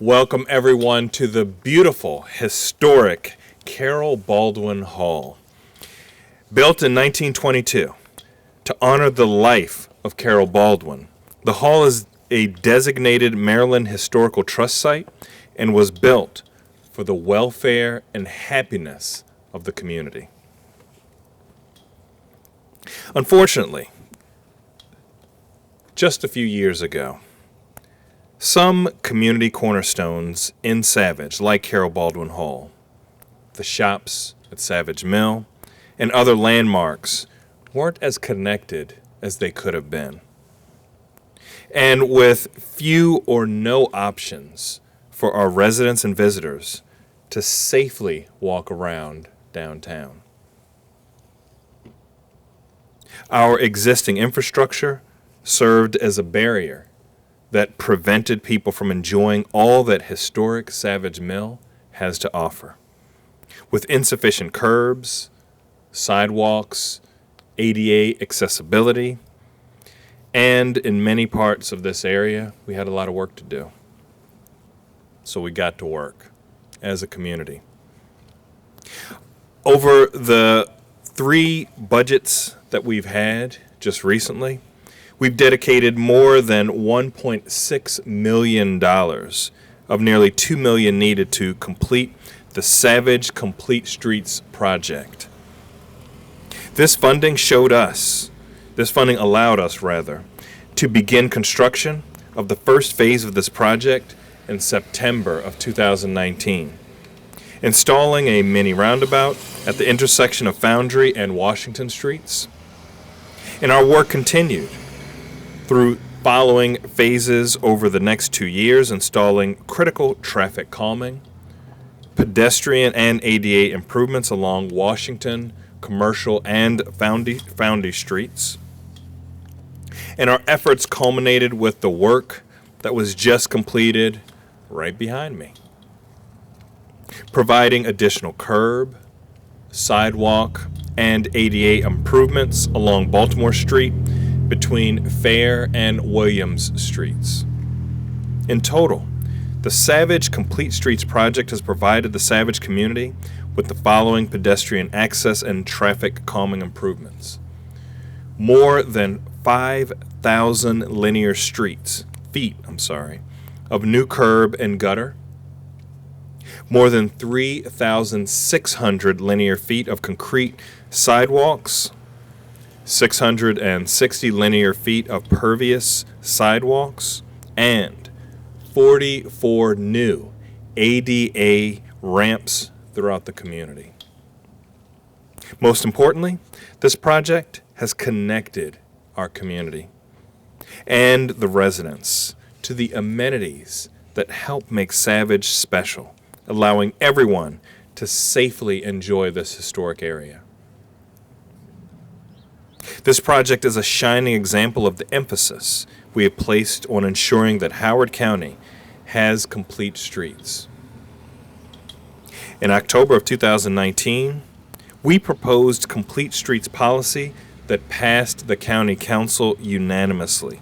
Welcome everyone to the beautiful, historic Carroll Baldwin Hall. Built in 1922 to honor the life of Carroll Baldwin, the hall is a designated Maryland Historical Trust site and was built for the welfare and happiness of the community. Unfortunately, just a few years ago, some community cornerstones in Savage, like Carroll Baldwin Hall, the shops at Savage Mill, and other landmarks weren't as connected as they could have been. And with few or no options for our residents and visitors to safely walk around downtown. Our existing infrastructure served as a barrier that prevented people from enjoying all that historic Savage Mill has to offer. With insufficient curbs, sidewalks, ADA accessibility, and in many parts of this area, we had a lot of work to do. So we got to work as a community. Over the 3 budgets that we've had just recently, we've dedicated more than $1.6 million of nearly $2 million needed to complete the Savage Complete Streets project. This funding allowed us, to begin construction of the first phase of this project in September of 2019, installing a mini roundabout at the intersection of Foundry and Washington Streets. And our work continued through following phases over the next 2 years, installing critical traffic calming, pedestrian and ADA improvements along Washington, Commercial, and Foundry Streets. And our efforts culminated with the work that was just completed right behind me, providing additional curb, sidewalk, and ADA improvements along Baltimore Street between Fair and Williams Streets. In total, the Savage Complete Streets project has provided the Savage community with the following pedestrian access and traffic calming improvements: more than 5,000 linear feet of new curb and gutter, more than 3,600 linear feet of concrete sidewalks, 660 linear feet of pervious sidewalks, and 44 new ADA ramps throughout the community. Most importantly, this project has connected our community and the residents to the amenities that help make Savage special, allowing everyone to safely enjoy this historic area. This project is a shining example of the emphasis we have placed on ensuring that Howard County has complete streets. In October of 2019, we proposed complete streets policy that passed the county council unanimously.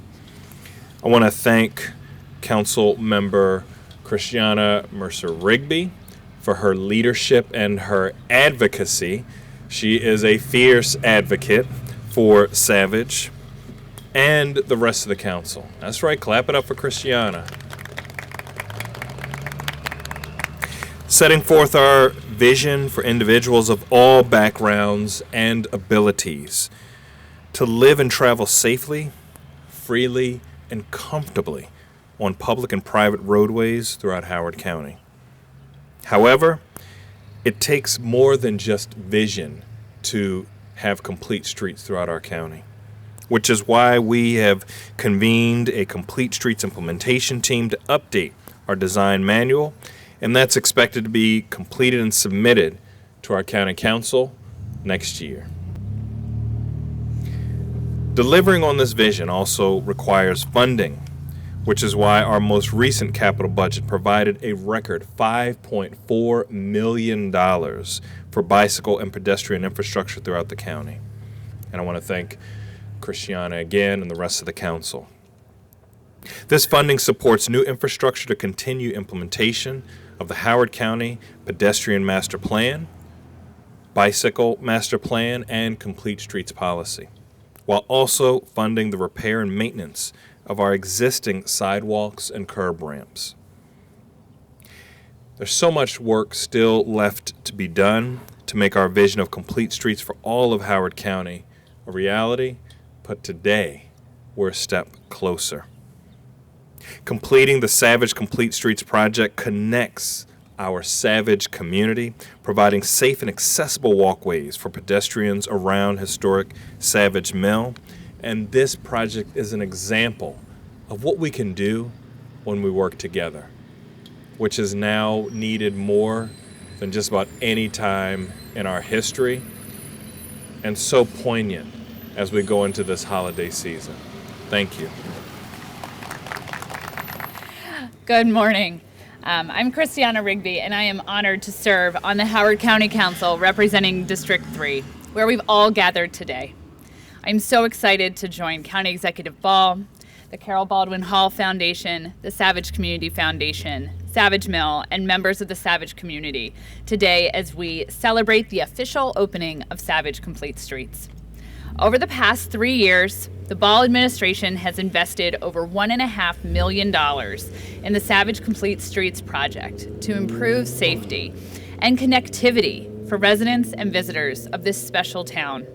I want to thank Council Member Christiana Mercer Rigby for her leadership and her advocacy. She is a fierce advocate for Savage and the rest of the council. That's right, clap it up for Christiana. Setting forth our vision for individuals of all backgrounds and abilities to live and travel safely, freely, and comfortably on public and private roadways throughout Howard County. However, it takes more than just vision to have complete streets throughout our county, which is why we have convened a complete streets implementation team to update our design manual, and that's expected to be completed and submitted to our county council next year. Delivering on this vision also requires funding, which is why our most recent capital budget provided a record $5.4 million for bicycle and pedestrian infrastructure throughout the county. And I want to thank Christiana again and the rest of the council. This funding supports new infrastructure to continue implementation of the Howard County Pedestrian Master Plan, Bicycle Master Plan, and Complete Streets Policy, while also funding the repair and maintenance of our existing sidewalks and curb ramps. There's so much work still left to be done to make our vision of complete streets for all of Howard County a reality, but today we're a step closer. Completing the Savage Complete Streets project connects our Savage community, providing safe and accessible walkways for pedestrians around historic Savage Mill. And this project is an example of what we can do when we work together, which is now needed more than just about any time in our history, and so poignant as we go into this holiday season. Thank you. Good morning. I'm Christiana Rigby, and I am honored to serve on the Howard County Council representing District 3, where we've all gathered today. I'm so excited to join County Executive Ball, the Carol Baldwin Hall Foundation, the Savage Community Foundation, Savage Mill, and members of the Savage community today as we celebrate the official opening of Savage Complete Streets. Over the past 3 years, the Ball administration has invested over $1.5 million in the Savage Complete Streets project to improve safety and connectivity for residents and visitors of this special town.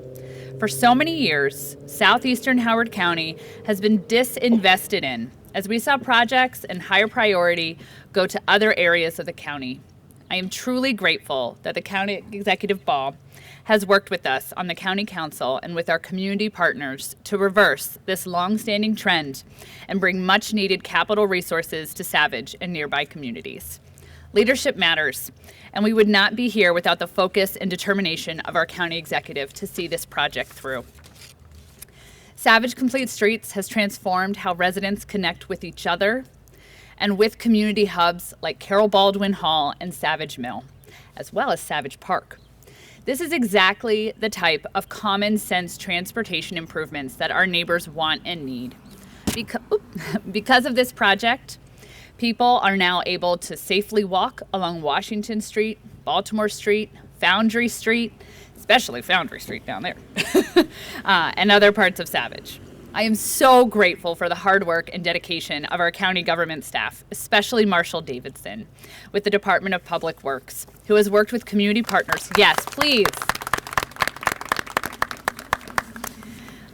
For so many years, southeastern Howard County has been disinvested in as we saw projects and higher priority go to other areas of the county. I am truly grateful that the County Executive Ball has worked with us on the County Council and with our community partners to reverse this long-standing trend and bring much-needed capital resources to Savage and nearby communities. Leadership matters, and we would not be here without the focus and determination of our county executive to see this project through. Savage Complete Streets has transformed how residents connect with each other and with community hubs like Carol Baldwin Hall and Savage Mill, as well as Savage Park. This is exactly the type of common sense transportation improvements that our neighbors want and need. Because of this project, people are now able to safely walk along Washington Street, Baltimore Street, Foundry Street, especially Foundry Street down there, and other parts of Savage. I am so grateful for the hard work and dedication of our county government staff, especially Marshall Davidson with the Department of Public Works, who has worked with community partners, yes, please,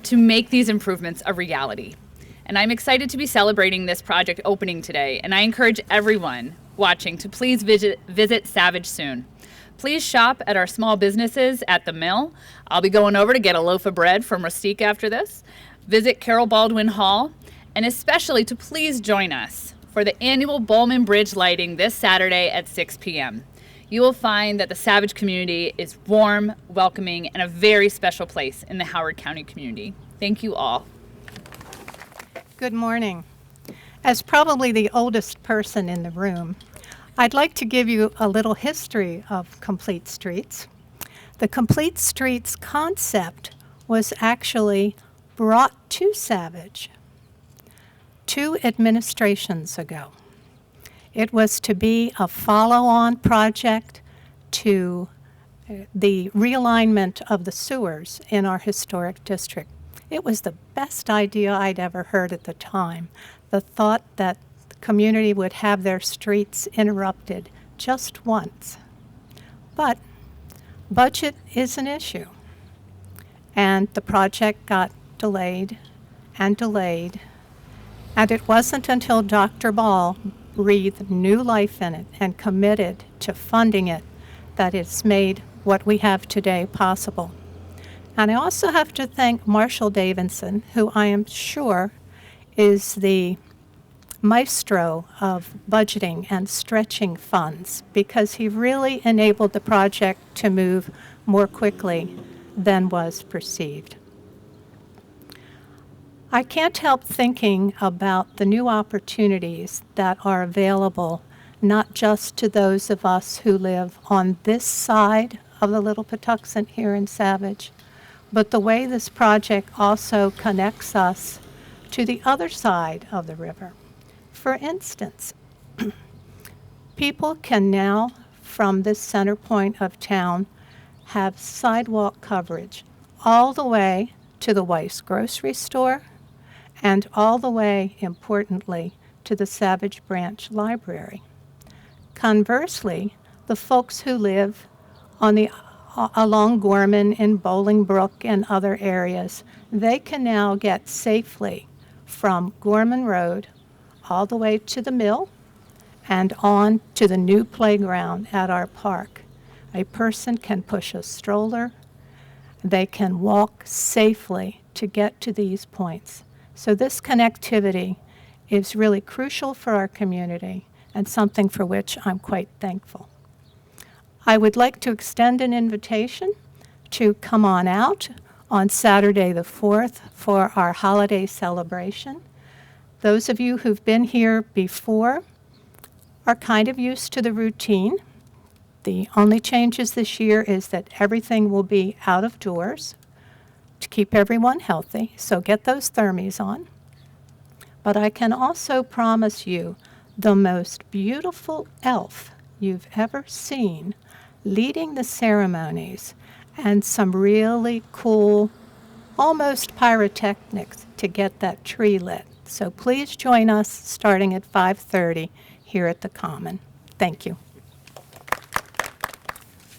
to make these improvements a reality. And I'm excited to be celebrating this project opening today, and I encourage everyone watching to please visit Savage soon. Please shop at our small businesses at the mill. I'll be going over to get a loaf of bread from Rustique after this. Visit Carol Baldwin Hall, and especially to please join us for the annual Bowman Bridge lighting this Saturday at 6 p.m. You will find that the Savage community is warm, welcoming, and a very special place in the Howard County community. Thank you all. Good morning. As probably the oldest person in the room, I'd like to give you a little history of Complete Streets. The Complete Streets concept was actually brought to Savage 2 administrations ago. It was to be a follow-on project to the realignment of the sewers in our historic district. It was the best idea I'd ever heard at the time. The thought that the community would have their streets interrupted just once. But budget is an issue, and the project got delayed, and it wasn't until Dr. Ball breathed new life in it and committed to funding it that it's made what we have today possible. And I also have to thank Marshall Davidson, who I am sure is the maestro of budgeting and stretching funds, because he really enabled the project to move more quickly than was perceived. I can't help thinking about the new opportunities that are available, not just to those of us who live on this side of the Little Patuxent here in Savage, but the way this project also connects us to the other side of the river. For instance, people can now, from this center point of town, have sidewalk coverage all the way to the Weiss grocery store and all the way, importantly, to the Savage Branch Library. Conversely, the folks who live along Gorman and Bolingbrook and other areas, they can now get safely from Gorman Road all the way to the mill and on to the new playground at our park. A person can push a stroller. They can walk safely to get to these points. So this connectivity is really crucial for our community and something for which I'm quite thankful. I would like to extend an invitation to come on out on Saturday the 4th for our holiday celebration. Those of you who've been here before are kind of used to the routine. The only changes this year is that everything will be out of doors to keep everyone healthy, so get those thermies on. But I can also promise you the most beautiful elf you've ever seen leading the ceremonies and some really cool, almost pyrotechnics to get that tree lit. So please join us starting at 5:30 here at the Common. Thank you.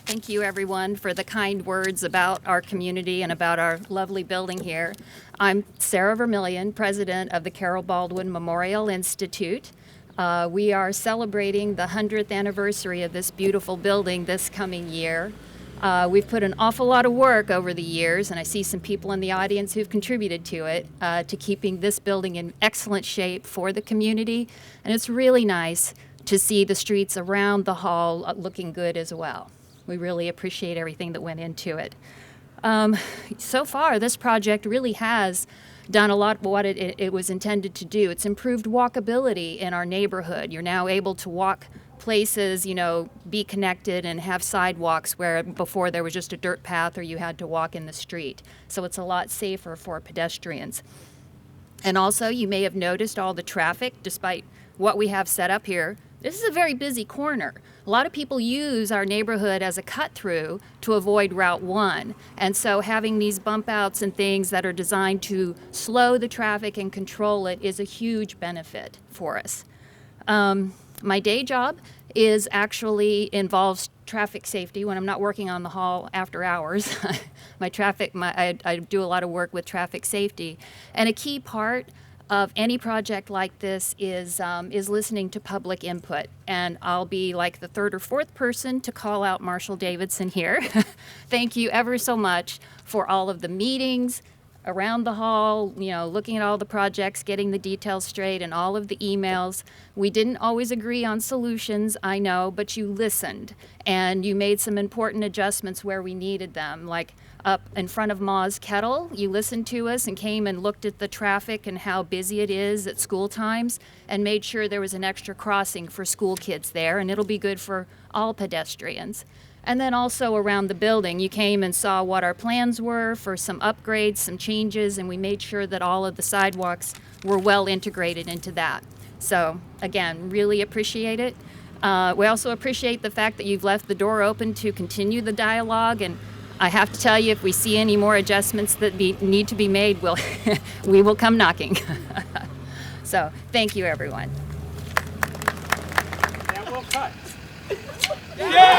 Thank you, everyone, for the kind words about our community and about our lovely building here. I'm Sarah Vermillion, president of the Carol Baldwin Memorial Institute. We are celebrating the 100th anniversary of this beautiful building this coming year. We've put an awful lot of work over the years, and I see some people in the audience who've contributed to it, to keeping this building in excellent shape for the community. And it's really nice to see the streets around the hall looking good as well. We really appreciate everything that went into it. So far, this project really has done a lot of what it was intended to do. It's improved walkability in our neighborhood. You're now able to walk places, be connected and have sidewalks where before there was just a dirt path or you had to walk in the street. So it's a lot safer for pedestrians. And also, you may have noticed all the traffic, despite what we have set up here. This is a very busy corner. A lot of people use our neighborhood as a cut-through to avoid Route 1. And so having these bump outs and things that are designed to slow the traffic and control it is a huge benefit for us. My day job actually involves traffic safety when I'm not working on the hall after hours. I do a lot of work with traffic safety. And a key part of any project like this is listening to public input. And I'll be like the third or fourth person to call out Marshall Davidson here. Thank you ever so much for all of the meetings around the hall, looking at all the projects, getting the details straight, and all of the emails. We didn't always agree on solutions, I know, but you listened, and you made some important adjustments where we needed them, like up in front of Ma's Kettle. You listened to us and came and looked at the traffic and how busy it is at school times and made sure there was an extra crossing for school kids there, and it'll be good for all pedestrians. And then also around the building, you came and saw what our plans were for some upgrades, some changes, and we made sure that all of the sidewalks were well integrated into that. So again, really appreciate it. We also appreciate the fact that you've left the door open to continue the dialogue, and I have to tell you, if we see any more adjustments that need to be made, we will come knocking. So thank you, everyone. And we'll cut. Yeah!